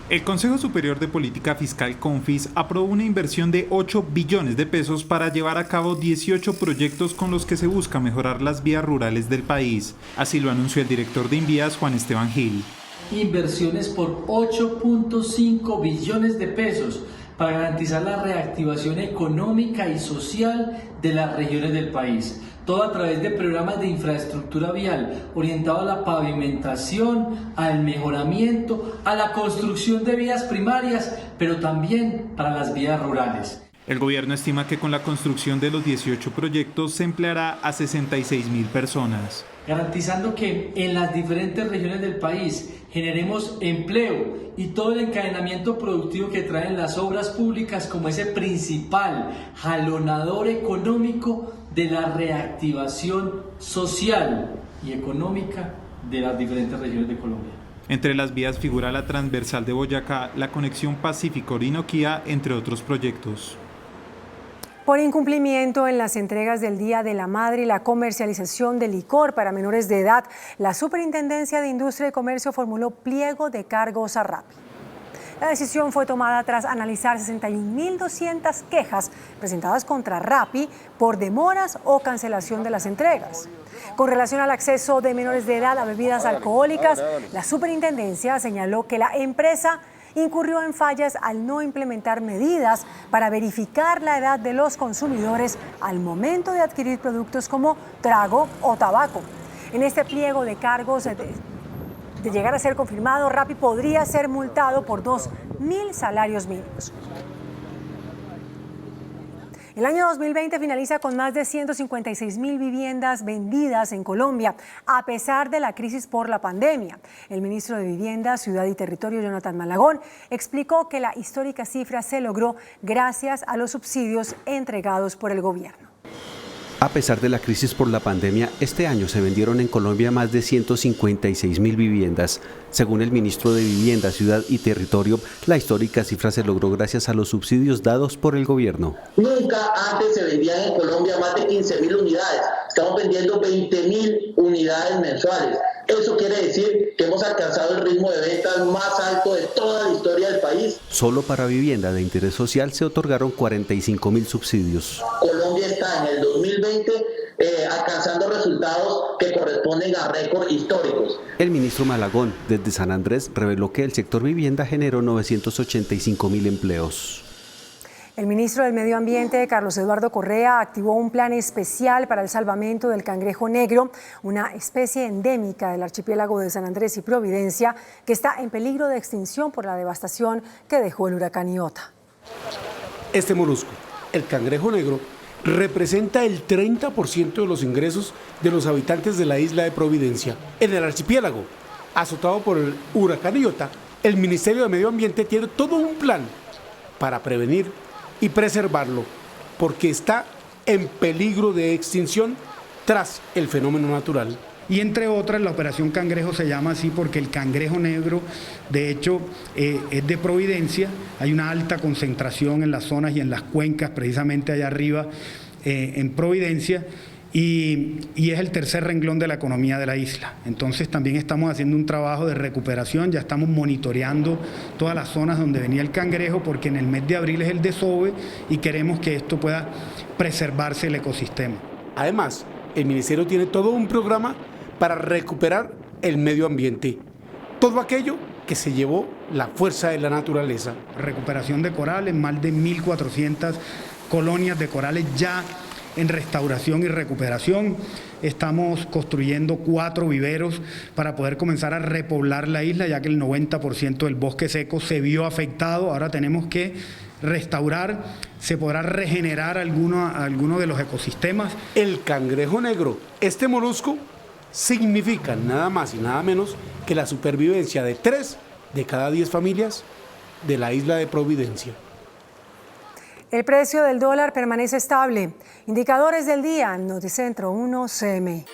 El Consejo Superior de Política Fiscal CONFIS aprobó una inversión de 8 billones de pesos para llevar a cabo 18 proyectos con los que se busca mejorar las vías rurales del país. Así lo anunció el director de INVIAS, Juan Esteban Gil. Inversiones por 8.5 billones de pesos para garantizar la reactivación económica y social de las regiones del país. Todo a través de programas de infraestructura vial orientado a la pavimentación, al mejoramiento, a la construcción de vías primarias, pero también para las vías rurales. El gobierno estima que con la construcción de los 18 proyectos se empleará a 66.000 personas. Garantizando que en las diferentes regiones del país generemos empleo y todo el encadenamiento productivo que traen las obras públicas como ese principal jalonador económico de la reactivación social y económica de las diferentes regiones de Colombia. Entre las vías figura la transversal de Boyacá, la conexión Pacífico-Orinoquía, entre otros proyectos. Por incumplimiento en las entregas del Día de la Madre y la comercialización de licor para menores de edad, la Superintendencia de Industria y Comercio formuló pliego de cargos a Rappi. La decisión fue tomada tras analizar 61.200 quejas presentadas contra Rappi por demoras o cancelación de las entregas. Con relación al acceso de menores de edad a bebidas alcohólicas, la Superintendencia señaló que la empresa incurrió en fallas al no implementar medidas para verificar la edad de los consumidores al momento de adquirir productos como trago o tabaco. En este pliego de cargos, de llegar a ser confirmado, Rappi podría ser multado por 2.000 salarios mínimos. El año 2020 finaliza con más de 156.000 viviendas vendidas en Colombia, a pesar de la crisis por la pandemia. El ministro de Vivienda, Ciudad y Territorio, Jonathan Malagón, explicó que la histórica cifra se logró gracias a los subsidios entregados por el gobierno. A pesar de la crisis por la pandemia, este año se vendieron en Colombia más de 156.000 viviendas. Según el ministro de Vivienda, Ciudad y Territorio, la histórica cifra se logró gracias a los subsidios dados por el gobierno. Nunca antes se vendían en Colombia más de 15.000 unidades. Estamos vendiendo 20.000 unidades mensuales. Eso quiere decir que hemos alcanzado el ritmo de ventas más alto de toda la historia del país. Solo para vivienda de interés social se otorgaron 45.000 subsidios. Colombia está en el 2020 alcanzando resultados que corresponden a récords históricos. El ministro Malagón, desde San Andrés, reveló que el sector vivienda generó 985.000 empleos. El ministro del Medio Ambiente, Carlos Eduardo Correa, activó un plan especial para el salvamento del cangrejo negro, una especie endémica del archipiélago de San Andrés y Providencia, que está en peligro de extinción por la devastación que dejó el huracán Iota. Este molusco, el cangrejo negro, representa el 30% de los ingresos de los habitantes de la isla de Providencia. En el archipiélago, azotado por el huracán Iota, el Ministerio de Medio Ambiente tiene todo un plan para prevenir y preservarlo, porque está en peligro de extinción tras el fenómeno natural. Y entre otras, la operación Cangrejo se llama así porque el cangrejo negro, de hecho, es de Providencia. Hay una alta concentración en las zonas y en las cuencas, precisamente allá arriba, en Providencia, y es el tercer renglón de la economía de la isla. Entonces también estamos haciendo un trabajo de recuperación, ya estamos monitoreando todas las zonas donde venía el cangrejo, porque en el mes de abril es el desove y queremos que esto pueda preservarse el ecosistema. Además, el ministerio tiene todo un programa para recuperar el medio ambiente, todo aquello que se llevó la fuerza de la naturaleza. Recuperación de corales, más de 1.400 colonias de corales ya en restauración y recuperación. Estamos construyendo 4 viveros para poder comenzar a repoblar la isla, ya que el 90% del bosque seco se vio afectado. Ahora tenemos que restaurar, se podrá regenerar alguno de los ecosistemas. El cangrejo negro, este molusco, significa nada más y nada menos que la supervivencia de 3 de cada 10 familias de la isla de Providencia. El precio del dólar permanece estable. Indicadores del día en Noticentro 1 CMI.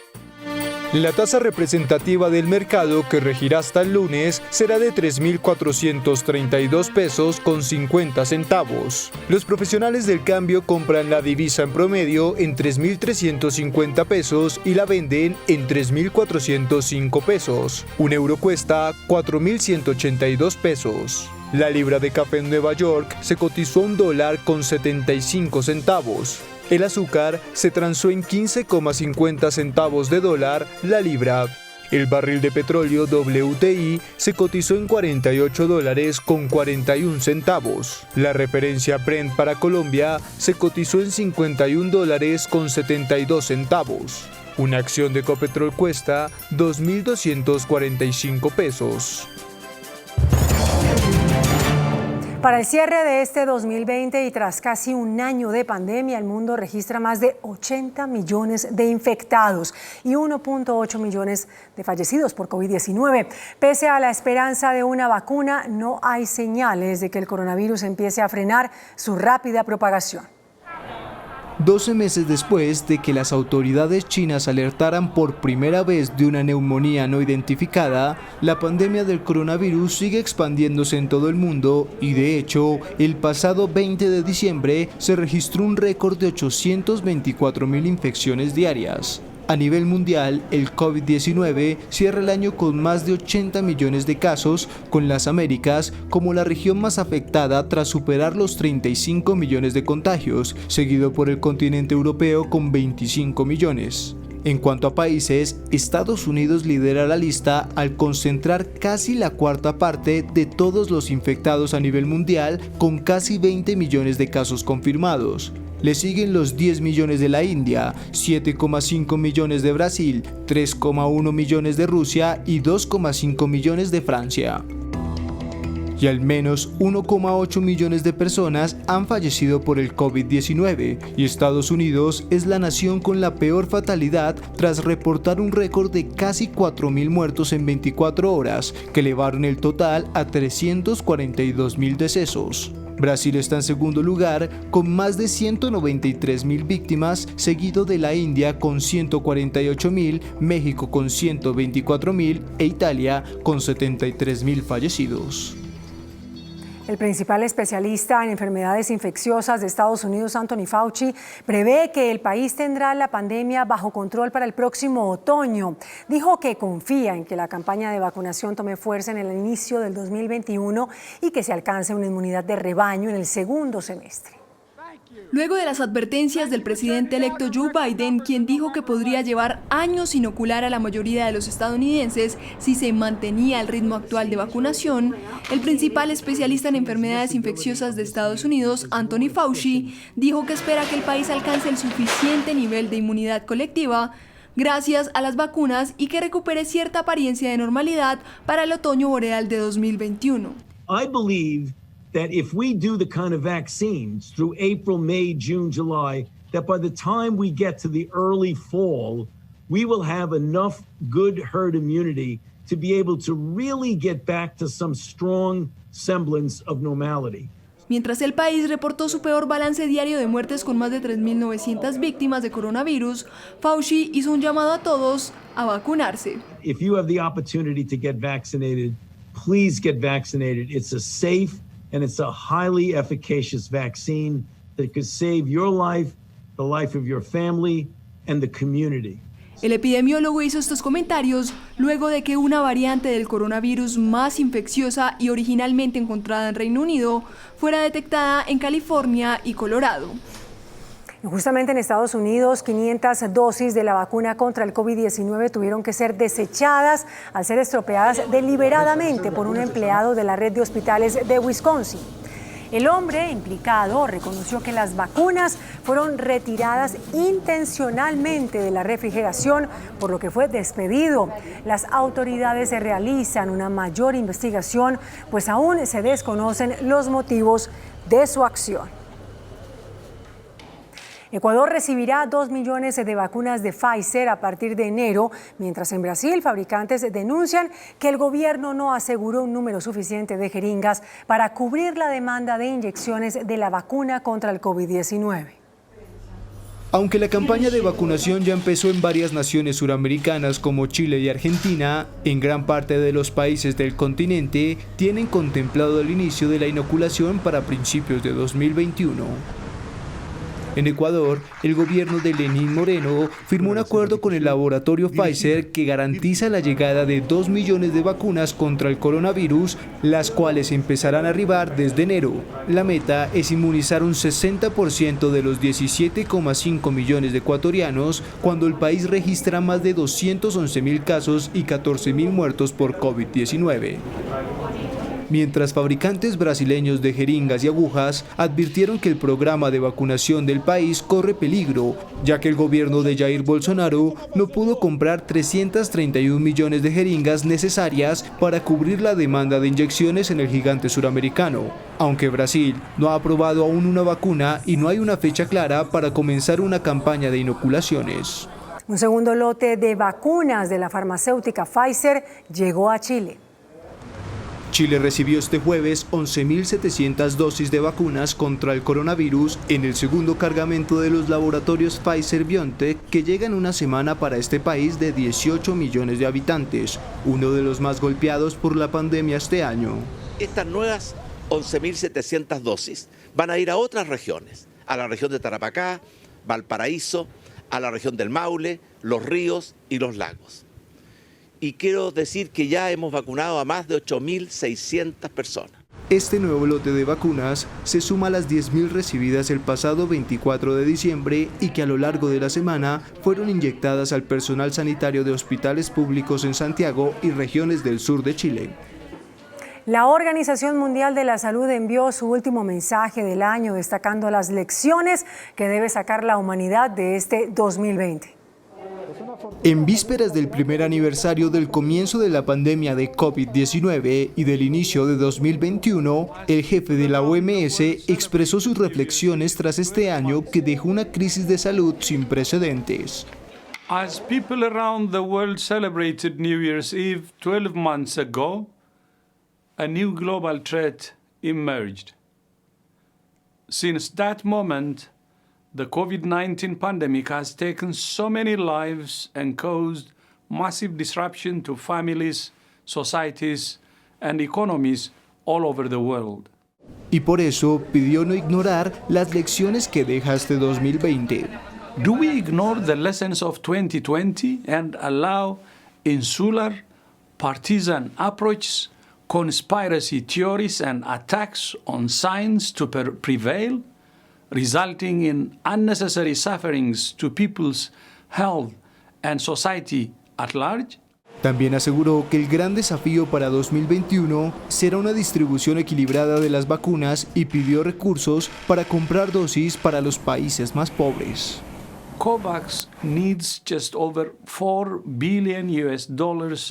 La tasa representativa del mercado, que regirá hasta el lunes, será de 3.432 pesos con 50 centavos. Los profesionales del cambio compran la divisa en promedio en 3.350 pesos y la venden en 3.405 pesos. Un euro cuesta 4.182 pesos. La libra de café en Nueva York se cotizó a $1 con 75 centavos. El azúcar se transó en 15,50 centavos de dólar la libra. El barril de petróleo WTI se cotizó en $48 con 41 centavos. La referencia Brent para Colombia se cotizó en $51 con 72 centavos. Una acción de Ecopetrol cuesta 2.245 pesos. Para el cierre de este 2020 y tras casi un año de pandemia, el mundo registra más de 80 millones de infectados y 1.8 millones de fallecidos por COVID-19. Pese a la esperanza de una vacuna, no hay señales de que el coronavirus empiece a frenar su rápida propagación. 12 meses después de que las autoridades chinas alertaran por primera vez de una neumonía no identificada, la pandemia del coronavirus sigue expandiéndose en todo el mundo y, de hecho, el pasado 20 de diciembre se registró un récord de 824.000 infecciones diarias. A nivel mundial, el COVID-19 cierra el año con más de 80 millones de casos, con las Américas como la región más afectada tras superar los 35 millones de contagios, seguido por el continente europeo con 25 millones. En cuanto a países, Estados Unidos lidera la lista al concentrar casi la cuarta parte de todos los infectados a nivel mundial, con casi 20 millones de casos confirmados. Le siguen los 10 millones de la India, 7,5 millones de Brasil, 3,1 millones de Rusia y 2,5 millones de Francia. y al menos 1,8 millones de personas han fallecido por el COVID-19, y Estados Unidos es la nación con la peor fatalidad tras reportar un récord de casi 4.000 muertos en 24 horas, que elevaron el total a 342.000 decesos. Brasil está en segundo lugar con más de 193.000 víctimas, seguido de la India con 148.000, México con 124.000 e Italia con 73.000 fallecidos. El principal especialista en enfermedades infecciosas de Estados Unidos, Anthony Fauci, prevé que el país tendrá la pandemia bajo control para el próximo otoño. Dijo que confía en que la campaña de vacunación tome fuerza en el inicio del 2021 y que se alcance una inmunidad de rebaño en el segundo semestre. Luego de las advertencias del presidente electo Joe Biden, quien dijo que podría llevar años inocular a la mayoría de los estadounidenses si se mantenía el ritmo actual de vacunación, el principal especialista en enfermedades infecciosas de Estados Unidos, Anthony Fauci, dijo que espera que el país alcance el suficiente nivel de inmunidad colectiva gracias a las vacunas y que recupere cierta apariencia de normalidad para el otoño boreal de 2021. I believe that if we do the kind of vaccines through April, May, June, July, that by the time we get to the early fall, we will have enough good herd immunity to be able to really get back to some strong semblance of normality. Mientras el país reportó su peor balance diario de muertes con más de 3.900 víctimas de coronavirus, Fauci hizo un llamado a todos a vacunarse. If you have the opportunity to get vaccinated, please get vaccinated. It's a safe and it's a highly efficacious vaccine that could save your life, the life of your family, and the community. El epidemiólogo hizo estos comentarios luego de que una variante del coronavirus más infecciosa y originalmente encontrada en Reino Unido fuera detectada en California y Colorado. Justamente en Estados Unidos, 500 dosis de la vacuna contra el COVID-19 tuvieron que ser desechadas al ser estropeadas deliberadamente por un empleado de la red de hospitales de Wisconsin. El hombre implicado reconoció que las vacunas fueron retiradas intencionalmente de la refrigeración, por lo que fue despedido. Las autoridades realizan una mayor investigación, pues aún se desconocen los motivos de su acción. Ecuador recibirá 2 millones de vacunas de Pfizer a partir de enero, mientras en Brasil fabricantes denuncian que el gobierno no aseguró un número suficiente de jeringas para cubrir la demanda de inyecciones de la vacuna contra el COVID-19. Aunque la campaña de vacunación ya empezó en varias naciones suramericanas como Chile y Argentina, en gran parte de los países del continente tienen contemplado el inicio de la inoculación para principios de 2021. En Ecuador, el gobierno de Lenín Moreno firmó un acuerdo con el laboratorio Pfizer que garantiza la llegada de 2 millones de vacunas contra el coronavirus, las cuales empezarán a arribar desde enero. La meta es inmunizar un 60% de los 17,5 millones de ecuatorianos cuando el país registra más de 211.000 casos y 14.000 muertos por COVID-19. Mientras fabricantes brasileños de jeringas y agujas advirtieron que el programa de vacunación del país corre peligro, ya que el gobierno de Jair Bolsonaro no pudo comprar 331 millones de jeringas necesarias para cubrir la demanda de inyecciones en el gigante suramericano. Aunque Brasil no ha aprobado aún una vacuna y no hay una fecha clara para comenzar una campaña de inoculaciones. Un segundo lote de vacunas de la farmacéutica Pfizer llegó a Chile. Chile recibió este jueves 11.700 dosis de vacunas contra el coronavirus en el segundo cargamento de los laboratorios Pfizer-BioNTech, que llega en una semana para este país de 18 millones de habitantes, uno de los más golpeados por la pandemia este año. Estas nuevas 11.700 dosis van a ir a otras regiones, a la región de Tarapacá, Valparaíso, a la región del Maule, Los Ríos y Los Lagos. Y quiero decir que ya hemos vacunado a más de 8.600 personas. Este nuevo lote de vacunas se suma a las 10.000 recibidas el pasado 24 de diciembre y que a lo largo de la semana fueron inyectadas al personal sanitario de hospitales públicos en Santiago y regiones del sur de Chile. La Organización Mundial de la Salud envió su último mensaje del año, destacando las lecciones que debe sacar la humanidad de este 2020. En vísperas del primer aniversario del comienzo de la pandemia de COVID-19 y del inicio de 2021, el jefe de la OMS expresó sus reflexiones tras este año que dejó una crisis de salud sin precedentes. As people around the world celebrated New Year's Eve 12 months ago, a new global threat emerged. Since that moment, the COVID-19 pandemic has taken so many lives and caused massive disruption to families, societies, and economies all over the world. Y por eso pidió no ignorar las lecciones que deja este 2020. Do we ignore the lessons of 2020 and allow insular, partisan approaches, conspiracy theories, and attacks on science to prevail, resulting in unnecessary sufferings to people's health and society at large? También aseguró que el gran desafío para 2021 será una distribución equilibrada de las vacunas y pidió recursos para comprar dosis para los países más pobres. COVAX needs just over $4 billion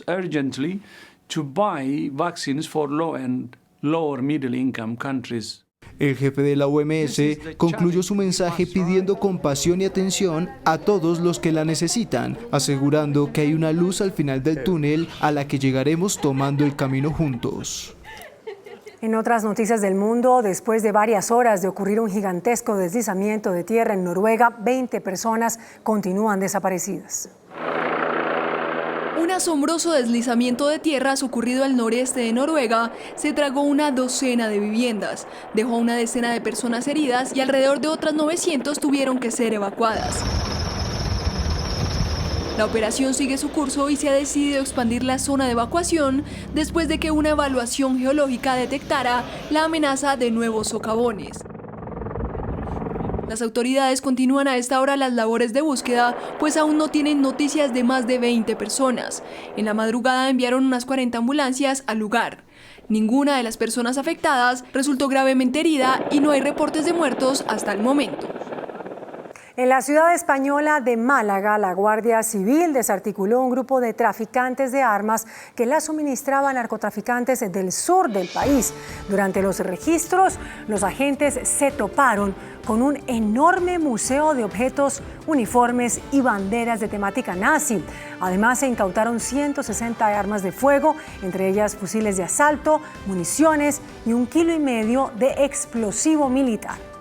urgently to buy vaccines for low and lower middle income countries. El jefe de la OMS concluyó su mensaje pidiendo compasión y atención a todos los que la necesitan, asegurando que hay una luz al final del túnel a la que llegaremos tomando el camino juntos. En otras noticias del mundo, después de varias horas de ocurrir un gigantesco deslizamiento de tierra en Noruega, 20 personas continúan desaparecidas. Un asombroso deslizamiento de tierras ocurrido al noreste de Noruega se tragó una docena de viviendas, dejó una decena de personas heridas y alrededor de otras 900 tuvieron que ser evacuadas. La operación sigue su curso y se ha decidido expandir la zona de evacuación después de que una evaluación geológica detectara la amenaza de nuevos socavones. Las autoridades continúan a esta hora las labores de búsqueda, pues aún no tienen noticias de más de 20 personas. En la madrugada enviaron unas 40 ambulancias al lugar. Ninguna de las personas afectadas resultó gravemente herida y no hay reportes de muertos hasta el momento. En la ciudad española de Málaga, la Guardia Civil desarticuló un grupo de traficantes de armas que las suministraba a narcotraficantes del sur del país. Durante los registros, los agentes se toparon con un enorme museo de objetos, uniformes y banderas de temática nazi. Además, se incautaron 160 armas de fuego, entre ellas fusiles de asalto, municiones y 1,5 kilos de explosivo militar.